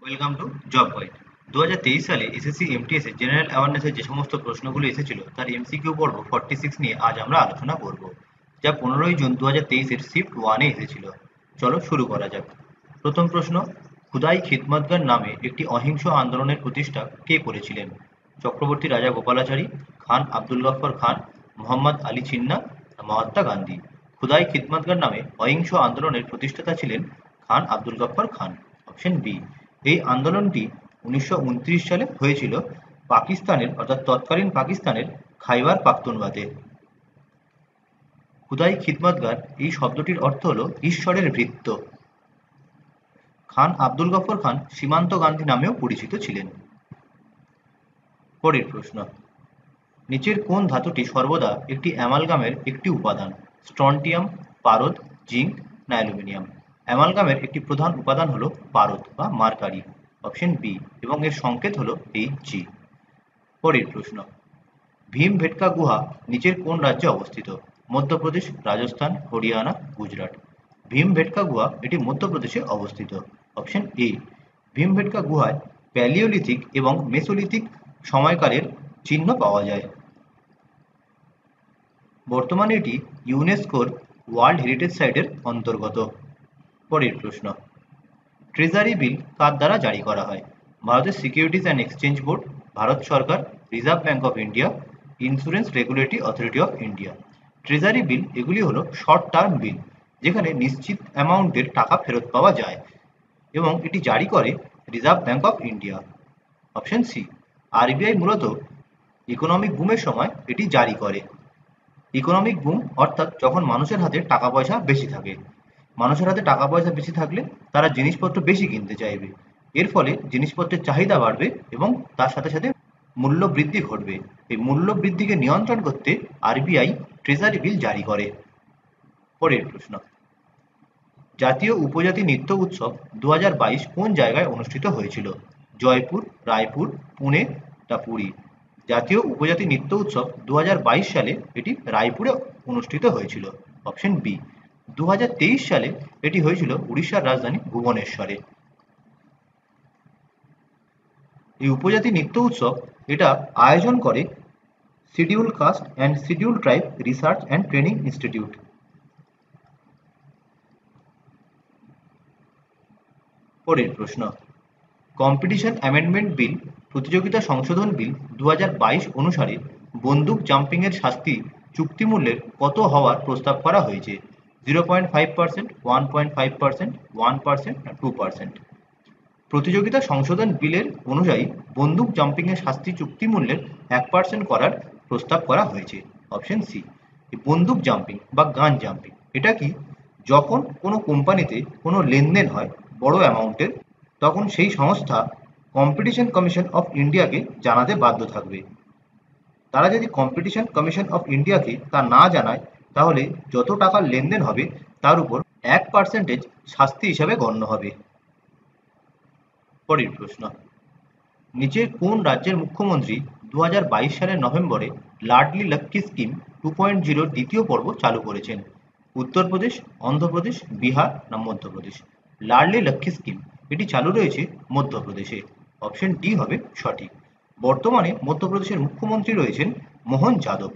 Welcome to job point. 2023 সালে SSC MTS এর general অ্যাওয়ারনেসের যে সমস্ত প্রশ্নগুলো এসেছিল তার এমসিকিউ পর্ব 46 নিয়ে আজ আমরা আলোচনা করব, যা 15 জুন 2023 এর শিফট 1-এ এসেছিল। চলো শুরু করা যাক। প্রথম প্রশ্ন, খুদাই খিদমতগর নামে একটি অহিংস আন্দোলনের প্রতিষ্ঠা কে করেছিলেন? চক্রবর্তী রাজা গোপালাচারী, খান আব্দুল গফফর খান, মোহাম্মদ আলী জিন্নাহ, মহাত্মা গান্ধী। খুদাই খিদমতগর নামে অহিংস আন্দোলনের প্রতিষ্ঠাতা ছিলেন খান আব্দুল গফফর খান। Option B. এই আন্দোলনটি 1929 সালে হয়েছিল পাকিস্তানের অর্থাৎ তৎকালীন পাকিস্তানের খাইবার পাখতুনওয়াতে। খুদাই খিদমতগার এই শব্দটির অর্থ হল ঈশ্বরের ভৃত্য। খান আব্দুল গফর খান সীমান্ত গান্ধী নামেও পরিচিত ছিলেন। পরের প্রশ্ন, নিচের কোন ধাতুটি সর্বদা একটি অ্যামালগামের একটি উপাদান? স্ট্রন্টিয়াম, পারদ, জিঙ্ক না অ্যালুমিনিয়াম? অ্যামালগামের একটি প্রধান উপাদান হলো পারদ বা মার্কারি। অপশন বি, এবং এর সংকেত হলো Hg। পরের প্রশ্ন, ভীমবেটকা গুহা নিচের কোন রাজ্যে অবস্থিত? মধ্যপ্রদেশ, রাজস্থান, হরিয়ানা, গুজরাট? ভীমবেটকা গুহা এটি মধ্যপ্রদেশে অবস্থিত। Option A. ভীমবেটকা গুহায় প্যালিওলিথিক এবং মেসোলিথিক সময়কালের চিহ্ন পাওয়া যায়। বর্তমানে এটি ইউনেস্কোর ওয়ার্ল্ড হেরিটেজ সাইটের অন্তর্গত। পরের প্রশ্ন, ট্রেজারি বিল কার দ্বারা জারি করা হয়? ভারতের securities and exchange board, Bharat Sarkar, reserve bank of India, insurance regulatory authority of India. Treasury bill এগুলি হলো শর্ট টার্ম বিল, যেখানে নিশ্চিত অ্যামাউন্টের টাকা ফেরত পাওয়া যায়, এবং এটি জারি করে reserve bank of India. Option C. RBI মূলত ইকোনমিক বুমের সময় এটি জারি করে। ইকোনমিক বুম অর্থাৎ যখন মানুষের হাতে টাকা পয়সা বেশি থাকে। মানুষের হাতে টাকা পয়সা বেশি থাকলে তারা জিনিসপত্র বেশি কিনতে চাইবে। এর ফলে জিনিসপত্রের চাহিদা বাড়বে এবং তার সাথে সাথে মূল্য বৃদ্ধি ঘটবে। এই মূল্য বৃদ্ধিকে নিয়ন্ত্রণ করতে আরবিআই ট্রেজারি বিল জারি করে। পরের প্রশ্ন, জাতীয় উপজাতি নৃত্য উৎসব 2022 কোন জায়গায় অনুষ্ঠিত হয়েছিল? জয়পুর, রায়পুর, পুনে না পুরী? জাতীয় উপজাতি নৃত্য উৎসব 2022 সালে এটি রায়পুরে অনুষ্ঠিত হয়েছিল। Option B. 2023 সালে এটি হয়েছিল উড়িষ্যার রাজধানী ভুবনেশ্বরে। এই উপজাতি নৃত্য উৎসব এটা আয়োজন করে schedule caste and schedule tribe research and training institute. পরের প্রশ্ন, কম্পিটিশন অ্যামেন্ডমেন্ট বিল প্রতিযোগিতা সংশোধন বিল 2022 অনুসারে বন্দুক জাম্পিংয়ের শাস্তি চুক্তিমূল্যের কত হওয়ার প্রস্তাব করা হয়েছে? 0.5%, 1.5%, 1% না 2%? প্রতিযোগিতা সংশোধন বিলের অনুযায়ী বন্দুক জাম্পিংয়ের শাস্তি চুক্তিমূল্যের 1% করার প্রস্তাব করা হয়েছে। Option C. বন্দুক জাম্পিং বা গান জাম্পিং এটা কি? যখন কোনো কোম্পানিতে কোনো লেনদেন হয় বড় অ্যামাউন্টের, তখন সেই সংস্থা কম্পিটিশন কমিশন অফ ইন্ডিয়াকে জানাতে বাধ্য থাকবে। তারা যদি কম্পিটিশন কমিশন অফ ইন্ডিয়াকে তা না জানায়, তাহলে যত টাকার লেনদেন হবে তার উপর 1% শাস্তি হিসাবে গণ্য হবে। পরের প্রশ্ন, নিচের কোন রাজ্যের মুখ্যমন্ত্রী 2022 সালের নভেম্বরে লাডলি লক্ষ্মী স্কিম 2.0 দ্বিতীয় পর্ব চালু করেছেন? উত্তরপ্রদেশ, অন্ধ্রপ্রদেশ, বিহার না মধ্যপ্রদেশ? লাডলি লক্ষ্মী স্কিম এটি চালু রয়েছে মধ্যপ্রদেশে। অপশন ডি হবে সঠিক। বর্তমানে মধ্যপ্রদেশের মুখ্যমন্ত্রী রয়েছেন মোহন যাদব,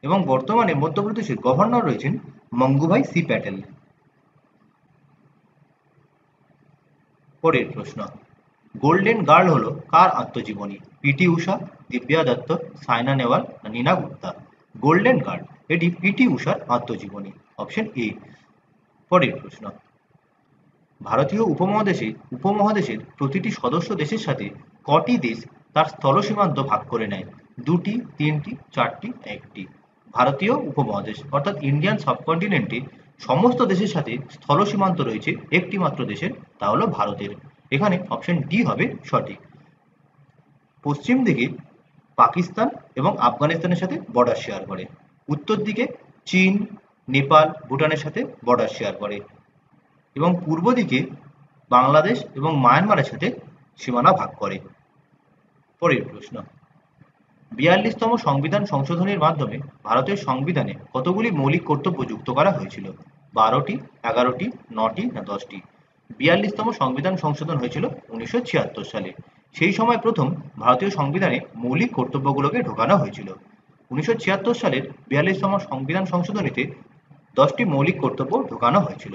এবং বর্তমানে মধ্যপ্রদেশের গভর্নর রয়েছেন মঙ্গুভাই সি প্যাটেল। পরের প্রশ্ন, গোল্ডেন গার্ল হলো কার আত্মজীবনী? পিটি ঊষা, দিব্যা দত্ত, সায়না নেহওয়াল না নীনা গুপ্তা? গোল্ডেন গার্ল এটি পিটি ঊষার আত্মজীবনী। Option A. পরের প্রশ্ন, ভারতীয় উপমহাদেশের প্রতিটি সদস্য দেশের সাথে কটি দেশ তার স্থল সীমান্ত ভাগ করে নেয়? 2টি, 3টি, 4টি, 1টি? ভারতীয় উপমহাদেশ অর্থাৎ ইন্ডিয়ান সাবকন্টিনেন্টে সমস্ত দেশের সাথে স্থল সীমান্ত রয়েছে একটি মাত্র দেশের, তা হলো ভারতের। এখানে অপশন ডি হবে সঠিক। পশ্চিম দিকে পাকিস্তান এবং আফগানিস্তানের সাথে বর্ডার শেয়ার করে। উত্তর দিকে চীন, নেপাল, ভুটানের সাথে বর্ডার শেয়ার করে, এবং পূর্ব দিকে বাংলাদেশ এবং মায়ানমারের সাথে সীমানা ভাগ করে। পরের প্রশ্ন, 42তম সংবিধান সংশোধনীর মাধ্যমে ভারতের সংবিধানে কতগুলি মৌলিক কর্তব্য যুক্ত করা হয়েছিল? 12টি, 11টি, 9টি না 10টি? 42তম সংবিধান সংশোধন হয়েছিল 1976 সালে। সেই সময় প্রথম ভারতীয় সংবিধানে মৌলিক কর্তব্যগুলোকে ঢোকানো হয়েছিল। 1976 সালের 42তম সংবিধান সংশোধনীতে 10টি মৌলিক কর্তব্য ঢোকানো হয়েছিল।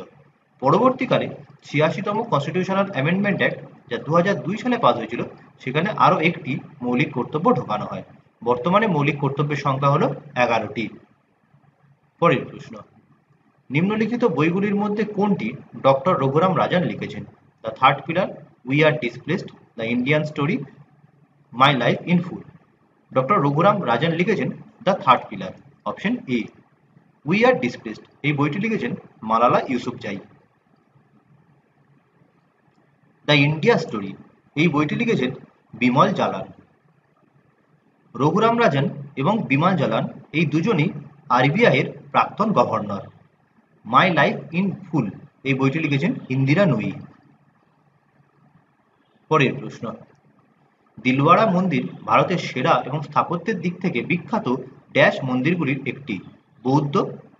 পরবর্তীকালে 86তম কনস্টিটিউশনাল অ্যামেন্ডমেন্ট অ্যাক্ট, যা 2002 সালে পাস হয়েছিল, সেখানে আরও একটি মৌলিক কর্তব্য ঢোকানো হয়। বর্তমানে মৌলিক কর্তব্যের সংখ্যা হল 11টি। পরের প্রশ্ন, নিম্নলিখিত বইগুলির মধ্যে কোনটি ডক্টর রঘুরাম রাজান লিখেছেন? The third pillar, we are displaced, the Indian story, my life in full. Doctor Raghuram Rajan লিখেছেন the third pillar, option A. We are displaced এই বইটি লিখেছেন Malala Yousafzai. The India story এই বইটি লিখেছেন বিমল জালান। রঘুরাম রাজান এবং বিমল জালান এই দুজনই আরবিআই এর প্রাক্তন গভর্নর। মাই লাইফ ইন ফুল এই বইটি লিখেছেন ইন্দিরা নুই। পরের প্রশ্ন, দিলওয়াড়া মন্দির ভারতের সেরা এবং স্থাপত্যের দিক থেকে বিখ্যাত ড্যাশ মন্দিরগুলির একটি? বৌদ্ধ,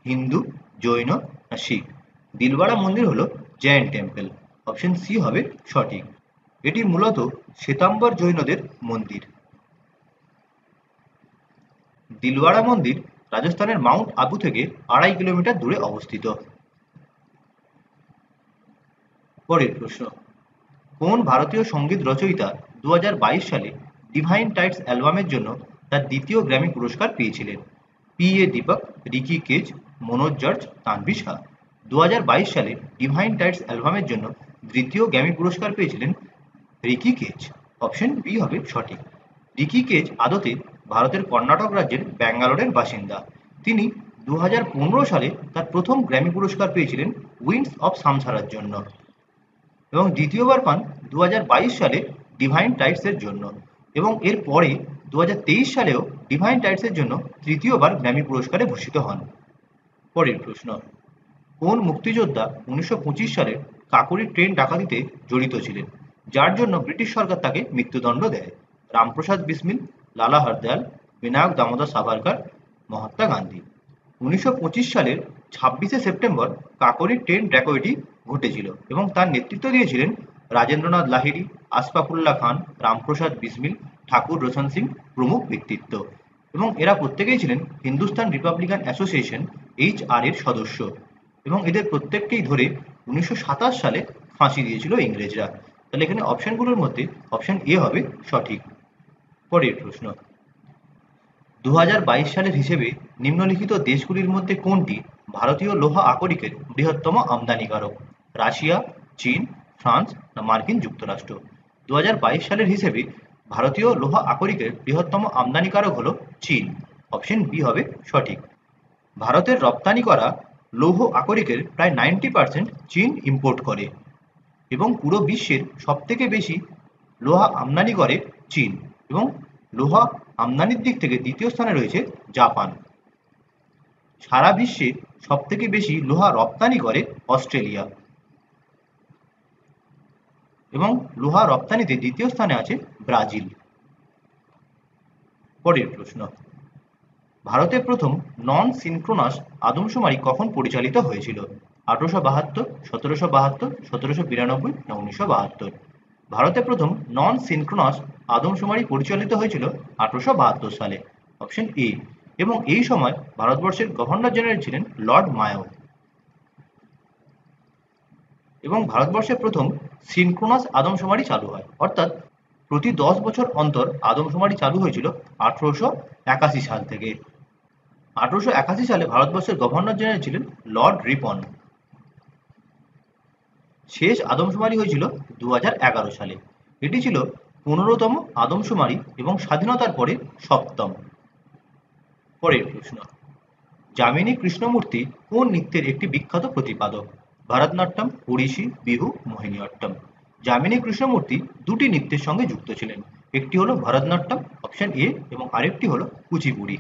হিন্দু, জৈন না শিখ? দিলওয়াড়া মন্দির হল জৈন টেম্পল, অপশন সি হবে সঠিক। এটি মূলত শ্বেতাম্বর জৈনদের মন্দির। দিলওয়াড়া মন্দির রাজস্থানের মাউন্ট আবু থেকে 2.5 কিলোমিটার দূরে অবস্থিত। পরের প্রশ্ন, কোন ভারতীয় সঙ্গীত রচয়িতা 2022 সালে ডিভাইন টাইডস অ্যালবামের জন্য তার দ্বিতীয় গ্র্যামি পুরস্কার পেয়েছিলেন? P A Deepak, Ricky Kej, Manoj George, Tanvi Shah. 2022 সালে ডিভাইন টাইডস অ্যালবামের জন্য দ্বিতীয় গ্র্যামি পুরস্কার পেয়েছিলেন রিকি কেজ, অপশন বি হবে সঠিক। রিকি কেজ আদতে ভারতের কর্ণাটক রাজ্যের ব্যাঙ্গালোরের বাসিন্দা। তিনি 2015 সালে তার প্রথম গ্র্যামি পুরস্কার পেয়েছিলেন উইন্ডস অফ সামসারার জন্য এবং দ্বিতীয়বার পান 2022 সালে ডিভাইন টাইডসের জন্য, এবং এর পরে 2023 সালেও ডিভাইন টাইডসের জন্য তৃতীয়বার গ্র্যামি পুরস্কারে ভূষিত হন। পরের প্রশ্ন, কোন মুক্তিযোদ্ধা 1925 সালের কাকোরি ট্রেন ডাকাতিতে জড়িত ছিলেন, যার জন্য ব্রিটিশ সরকার তাকে মৃত্যুদণ্ড দেয়? রামপ্রসাদ বিসমিল, লালা হরদয়াল, বিনায়ক দামোদর সাভারকর, মহাত্মা গান্ধী। 1925 সালের 26শে সেপ্টেম্বর কাকোরি ট্রেন ডাকাতি ঘটেছিল এবং তার নেতৃত্ব দিয়েছিলেন রাজেন্দ্রনাথ লাহিড়ী, আশফাকুল্লাহ খান, রামপ্রসাদ বিসমিল, ঠাকুর রোশন সিং প্রমুখ ব্যক্তিত্ব, এবং এরা প্রত্যেকেই ছিলেন হিন্দুস্তান রিপাবলিকান অ্যাসোসিয়েশন HR এর সদস্য, এবং এদের প্রত্যেককেই ধরে 1927 সালে ফাঁসি দিয়েছিল ইংরেজরা। তাহলে এখানে অপশনগুলোর মধ্যে অপশন এ হবে সঠিক। পরের প্রশ্ন, 2022 সালের হিসেবে নিম্নলিখিত দেশগুলির মধ্যে কোনটি ভারতীয় লোহা আকরিকের বৃহত্তম আমদানিকারক? রাশিয়া, চীন, ফ্রান্স না মার্কিন যুক্তরাষ্ট্র? 2022 সালের হিসেবে ভারতীয় লোহা আকরিকের বৃহত্তম আমদানিকারক হল চীন, অপশন বি হবে সঠিক। ভারতের রপ্তানি করা লৌহ আকরিকের প্রায় 90% চীন ইম্পোর্ট করে এবং পুরো বিশ্বের সবথেকে বেশি লোহা আমদানি করে চীন, এবং লোহা আমদানির দিক থেকে দ্বিতীয় স্থানে রয়েছে জাপান। সারা বিশ্বে সবথেকে বেশি লোহা রপ্তানি করে অস্ট্রেলিয়া, এবং লোহা রপ্তানিতে দ্বিতীয় স্থানে আছে ব্রাজিল। পরের প্রশ্ন, ভারতে প্রথম নন সিনক্রোনাস আদমশুমারি কখন পরিচালিত হয়েছিল? 1872, 1772, 1792 না 1972? ভারতে প্রথম নন সিনক্রোনাস আদমশুমারি পরিচালিত হয়েছিল 1872 সালে, অপশন এ, এবং এই সময় ভারতবর্ষের গভর্নর জেনারেল ছিলেন লর্ড মায়ো। এবং ভারতবর্ষে প্রথম সিনক্রোনাস আদমশুমারি চালু হয়, অর্থাৎ প্রতি 10 বছর অন্তর আদমশুমারি চালু হয়েছিল 1881 সাল থেকে। 1881 সালে ভারতবর্ষের গভর্নর জেনারেল ছিলেন লর্ড রিপন। শেষ আদমশুমারি হয়েছিল 2011 সালে। এটি ছিল 15তম আদমশুমারি এবং স্বাধীনতার পরে 7ম। পরের প্রশ্ন, যামিনী কৃষ্ণমূর্তি কোন নৃত্যের একটি বিখ্যাত প্রতিপাদক? ভারতনাট্যম, ওড়িশি, বিহু, মোহিনীঅট্টম? যামিনী কৃষ্ণমূর্তি দুটি নৃত্যের সঙ্গে যুক্ত ছিলেন, একটি হলো ভারতনাট্যম, অপশন এ, এবং আরেকটি হলো কুচিপুড়ি।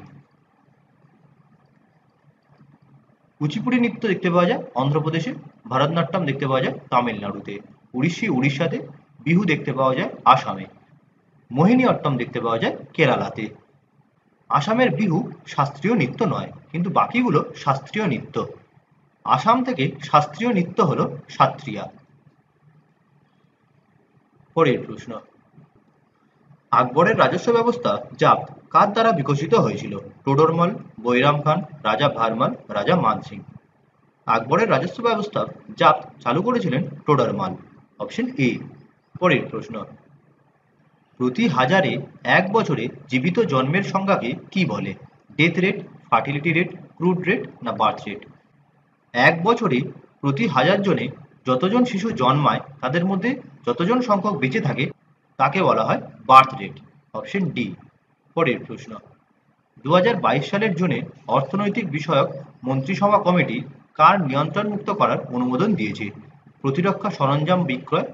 কুচিপুড়ি নৃত্য দেখতে পাওয়া যায় অন্ধ্রপ্রদেশে, ভারতনাট্যম দেখতে পাওয়া যায় তামিলনাড়ুতে, ওড়িশি উড়িষ্যাতে, বিহু দেখতে পাওয়া যায় আসামে, মোহিনীঅট্টম দেখতে পাওয়া যায় কেরালাতে। আসামের বিহু শাস্ত্রীয় নৃত্য নয়, কিন্তু বাকিগুলো শাস্ত্রীয় নৃত্য। আসাম থেকে শাস্ত্রীয় নৃত্য হলো সাত্রিয়া। পরের প্রশ্ন, আকবরের রাজস্ব ব্যবস্থা জাপ্ত কার দ্বারা বিকশিত হয়েছিল? টোডরমল, বৈরাম খান, রাজা ভারমাল, রাজা মান সিং। আকবরের রাজস্ব ব্যবস্থা জাপ্ত চালু করেছিলেন টোডরমাল। Option A. পরের প্রশ্ন, প্রতি হাজারে এক বছরে জীবিত জন্মের সংখ্যাকে কি বলে? Death rate, fertility rate, crude rate না বার্থ রেট? এক বছরে প্রতি হাজার জনে যতজন শিশু জন্মায় তাদের মধ্যে যতজন সংখ্যক বেঁচে থাকে তাকে বলা হয় বার্থ রেট। Option D. পরের প্রশ্ন, 2022 সালের জুনে অর্থনৈতিক বিষয়ক মন্ত্রিসভা কমিটি কার নিয়ন্ত্রণমুক্ত করার অনুমোদন দিয়েছে? প্রতিরক্ষা সরঞ্জাম বিক্রয়,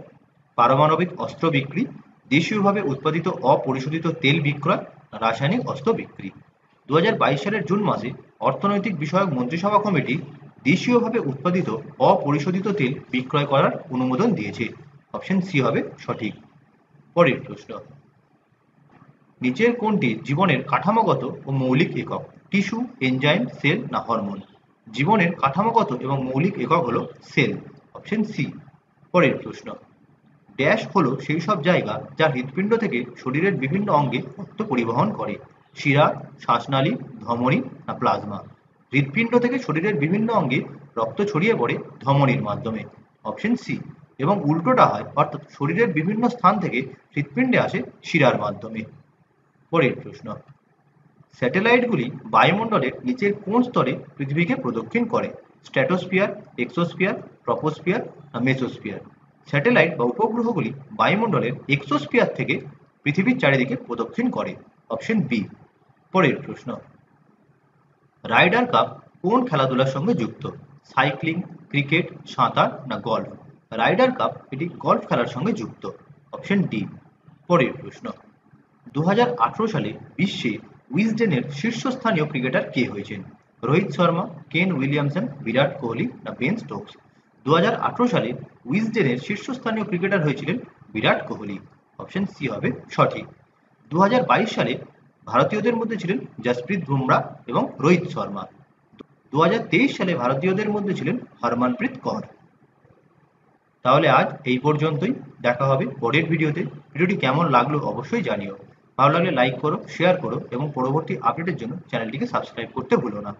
পারমাণবিক অস্ত্র বিক্রি, দেশীয়ভাবে উৎপাদিত অপরিশোধিত তেল বিক্রয়, রাসায়নিক অস্ত্র বিক্রি। 2022 সালের জুন মাসে অর্থনৈতিক বিষয়ক মন্ত্রিসভা কমিটি দেশীয়ভাবে উৎপাদিত অপরিশোধিত তেল বিক্রয় করার অনুমোদন দিয়েছে। অপশন সি হবে সঠিক। পরের প্রশ্ন, নিচের কোনটি জীবনের কাঠামোগত ও মৌলিক একক? টিস্যু, এনজাইম, সেল না হরমোন? জীবনের কাঠামোগত এবং মৌলিক একক হলো সেল। Option C. পরের প্রশ্ন, ড্যাশ হলো সেই সব জায়গা যা হৃৎপিণ্ড থেকে শরীরের বিভিন্ন অঙ্গে রক্ত পরিবহন করে? শিরা, শ্বাসনালী, ধমনী না প্লাজমা? হৃৎপিণ্ড থেকে শরীরের বিভিন্ন অঙ্গে রক্ত ছড়িয়ে পড়ে ধমনীর মাধ্যমে। Option C. এবং উল্টোটা হয়, অর্থাৎ শরীরের বিভিন্ন স্থান থেকে হৃৎপিণ্ডে আসে শিরার মাধ্যমে। পরের প্রশ্ন, স্যাটেলাইটগুলি বায়ুমণ্ডলের নিচের কোন স্তরে পৃথিবীকে প্রদক্ষিণ করে? স্ট্র্যাটোস্ফিয়ার, এক্সোস্ফিয়ার, ট্রপোস্ফিয়ার না মেসোস্ফিয়ার? স্যাটেলাইট বা উপগ্রহগুলি বায়ুমণ্ডলের এক্সোস্ফিয়ার থেকে পৃথিবীর চারিদিকে প্রদক্ষিণ করে। Option B. পরের প্রশ্ন, রাইডার কাপ কোন খেলাধুলার সঙ্গে যুক্ত? সাইক্লিং, ক্রিকেট, সাঁতার না গলফ? রাইডার কাপ এটি গলফ খেলার সঙ্গে যুক্ত। Option D. পরের প্রশ্ন, 2018 সালে বিশ্বে উইজডেনের শীর্ষস্থানীয় ক্রিকেটার কে হয়েছেন? রোহিত শর্মা, কেন উইলিয়ামসন, বিরাট কোহলি না বেন স্টোকস? 2018 সালে উইজডেনের শীর্ষস্থানীয় ক্রিকেটার হয়েছিলেন বিরাট কোহলি। অপশন সি হবে সঠিক। 2022 সালে ভারতীয়দের মধ্যে ছিলেন জসপ্রীত বুমরা এবং রোহিত শর্মা। 2023 সালে ভারতীয়দের মধ্যে ছিলেন হরমনপ্রীত কৌর। তাহলে আজ এই পর্যন্তই। দেখা হবে পরের ভিডিওতে। ভিডিওটি কেমন লাগলো অবশ্যই জানিও। ভালো লাগলে লাইক করো, শেয়ার করো এবং পরবর্তী আপডেটের জন্য চ্যানেলটিকে সাবস্ক্রাইব করতে ভুলো না।